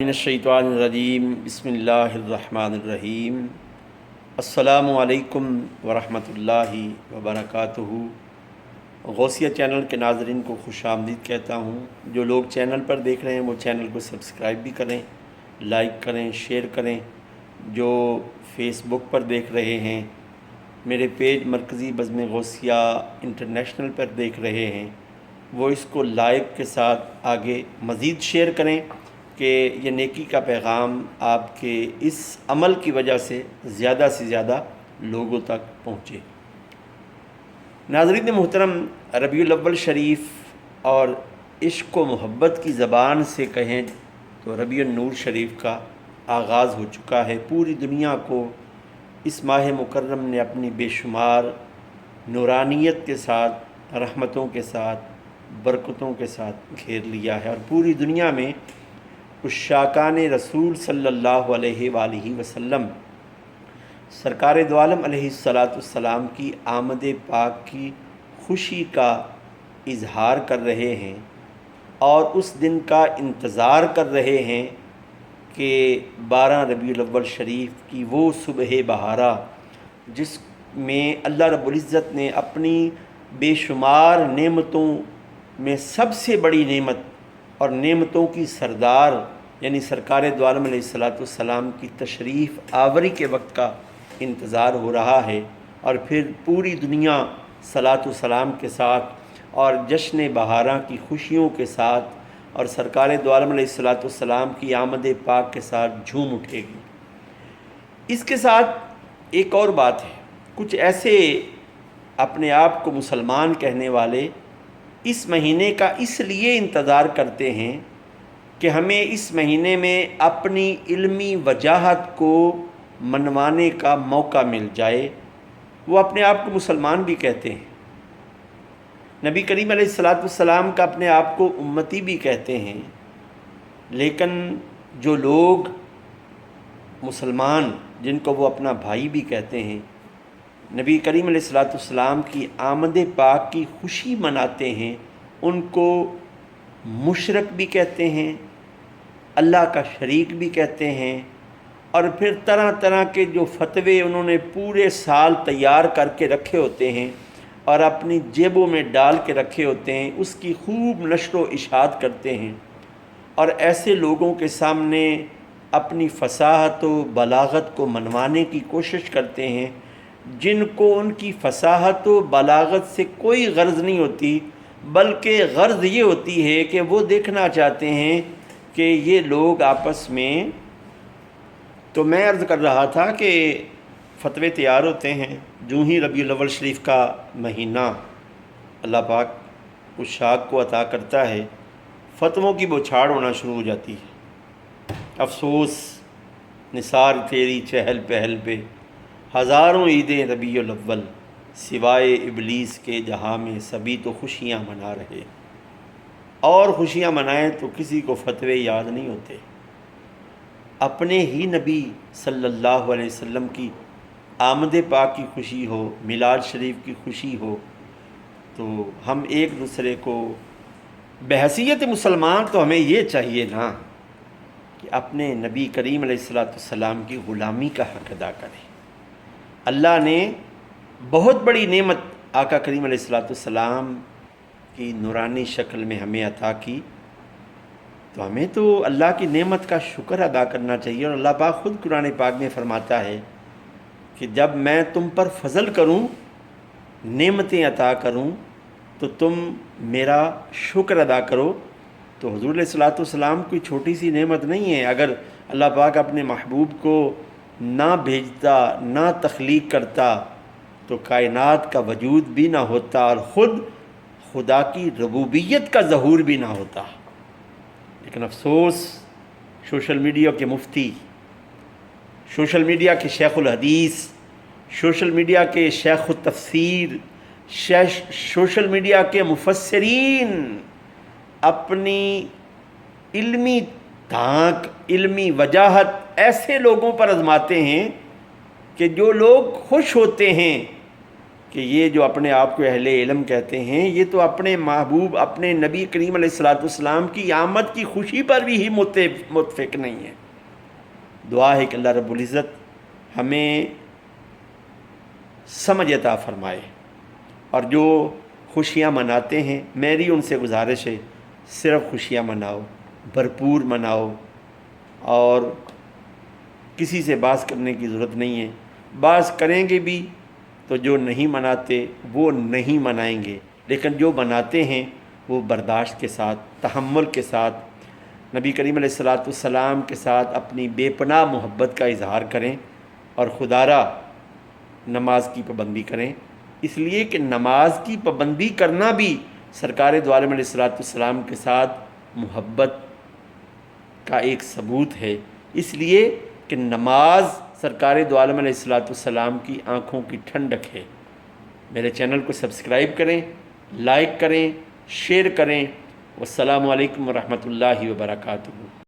من الشیطان الرجیم بسم اللہ الرحمن الرحیم السلام علیکم ورحمۃ اللہ وبرکاتہ۔ غوثیہ چینل کے ناظرین کو خوش آمدید کہتا ہوں۔ جو لوگ چینل پر دیکھ رہے ہیں وہ چینل کو سبسکرائب بھی کریں، لائک کریں، شیئر کریں۔ جو فیس بک پر دیکھ رہے ہیں، میرے پیج مرکزی بزم غوثیہ انٹرنیشنل پر دیکھ رہے ہیں، وہ اس کو لائک کے ساتھ آگے مزید شیئر کریں کہ یہ نیکی کا پیغام آپ کے اس عمل کی وجہ سے زیادہ لوگوں تک پہنچے۔ ناظرین محترم، ربیع الاول شریف اور عشق و محبت کی زبان سے کہیں تو ربیع النور شریف کا آغاز ہو چکا ہے۔ پوری دنیا کو اس ماہ مکرم نے اپنی بے شمار نورانیت کے ساتھ، رحمتوں کے ساتھ، برکتوں کے ساتھ گھیر لیا ہے، اور پوری دنیا میں عشاقان رسول صلی اللہ علیہ وآلہ وسلم سرکار دو عالم علیہ السلام کی آمد پاک کی خوشی کا اظہار کر رہے ہیں اور اس دن کا انتظار کر رہے ہیں کہ 12 ربیع الاول شریف کی وہ صبح بہارا جس میں اللہ رب العزت نے اپنی بے شمار نعمتوں میں سب سے بڑی نعمت اور نعمتوں کی سردار یعنی سرکار دو عالم علیہ السلام کی تشریف آوری کے وقت کا انتظار ہو رہا ہے، اور پھر پوری دنیا صلاۃ و سلام کے ساتھ اور جشن بہاراں کی خوشیوں کے ساتھ اور سرکار دو عالم علیہ السلام کی آمد پاک کے ساتھ جھوم اٹھے گی۔ اس کے ساتھ ایک اور بات ہے، کچھ ایسے اپنے آپ کو مسلمان کہنے والے اس مہینے کا اس لیے انتظار کرتے ہیں کہ ہمیں اس مہینے میں اپنی علمی وجاہت کو منوانے کا موقع مل جائے۔ وہ اپنے آپ کو مسلمان بھی کہتے ہیں، نبی کریم علیہ السلام کا اپنے آپ کو امتی بھی کہتے ہیں، لیکن جو لوگ مسلمان جن کو وہ اپنا بھائی بھی کہتے ہیں، نبی کریم علیہ السلام کی آمد پاک کی خوشی مناتے ہیں، ان کو مشرک بھی کہتے ہیں، اللہ کا شریک بھی کہتے ہیں، اور پھر طرح طرح کے جو فتوے انہوں نے پورے سال تیار کر کے رکھے ہوتے ہیں اور اپنی جیبوں میں ڈال کے رکھے ہوتے ہیں، اس کی خوب نشر و اشاعت کرتے ہیں، اور ایسے لوگوں کے سامنے اپنی فصاحت و بلاغت کو منوانے کی کوشش کرتے ہیں جن کو ان کی فصاحت و بلاغت سے کوئی غرض نہیں ہوتی، بلکہ غرض یہ ہوتی ہے کہ وہ دیکھنا چاہتے ہیں کہ یہ لوگ آپس میں، تو میں عرض کر رہا تھا کہ فتوے تیار ہوتے ہیں جو ہی ربیع الاول شریف کا مہینہ اللہ پاک عشاق کو عطا کرتا ہے، فتووں کی بوچھاڑ ہونا شروع ہو جاتی ہے۔ افسوس نثار تیری چہل پہل پہ، ہزاروں عیدیں ربیع الاول، سوائے ابلیس کے جہاں میں سبھی تو خوشیاں منا رہے، اور خوشیاں منائیں تو کسی کو فتوے یاد نہیں ہوتے۔ اپنے ہی نبی صلی اللہ علیہ وسلم کی آمد پاک کی خوشی ہو، میلاد شریف کی خوشی ہو، تو ہم ایک دوسرے کو بحیثیت مسلمان تو ہمیں یہ چاہیے نا کہ اپنے نبی کریم علیہ السلام کی غلامی کا حق ادا کریں۔ اللہ نے بہت بڑی نعمت آقا کریم علیہ السلام کی نورانی شکل میں ہمیں عطا کی، تو ہمیں تو اللہ کی نعمت کا شکر ادا کرنا چاہیے۔ اور اللہ پاک خود قرآن پاک میں فرماتا ہے کہ جب میں تم پر فضل کروں، نعمتیں عطا کروں، تو تم میرا شکر ادا کرو۔ تو حضور علیہ السلام کوئی چھوٹی سی نعمت نہیں ہے۔ اگر اللہ پاک اپنے محبوب کو نہ بھیجتا، نہ تخلیق کرتا، تو کائنات کا وجود بھی نہ ہوتا اور خود خدا کی ربوبیت کا ظہور بھی نہ ہوتا۔ لیکن افسوس، سوشل میڈیا کے مفتی، سوشل میڈیا کے شیخ الحدیث، سوشل میڈیا کے شیخ التفسیر، سوشل میڈیا کے مفسرین اپنی علمی دھانک، علمی وجاہت ایسے لوگوں پر آزماتے ہیں کہ جو لوگ خوش ہوتے ہیں کہ یہ جو اپنے آپ کو اہل علم کہتے ہیں یہ تو اپنے محبوب اپنے نبی کریم علیہ الصلوۃ والسلام کی آمد کی خوشی پر بھی ہی متفق نہیں ہے۔ دعا ہے کہ اللہ رب العزت ہمیں سمجھ عطا فرمائے، اور جو خوشیاں مناتے ہیں میری ان سے گزارش ہے صرف خوشیاں مناؤ، بھرپور مناؤ، اور کسی سے باز کرنے کی ضرورت نہیں ہے۔ باز کریں گے بھی تو جو نہیں مناتے وہ نہیں منائیں گے، لیکن جو مناتے ہیں وہ برداشت کے ساتھ، تحمل کے ساتھ، نبی کریم علیہ الصلوۃ والسلام کے ساتھ اپنی بے پناہ محبت کا اظہار کریں، اور خدا را نماز کی پابندی کریں، اس لیے کہ نماز کی پابندی کرنا بھی سرکار دو عالم علیہ الصلوۃ والسلام کے ساتھ محبت کا ایک ثبوت ہے، اس لیے کہ نماز سرکار دو عالم علیہ الصلوۃ والسلام کی آنکھوں کی ٹھنڈک ہے۔ میرے چینل کو سبسکرائب کریں، لائک کریں، شیئر کریں۔ والسلام علیکم ورحمۃ اللہ وبرکاتہ۔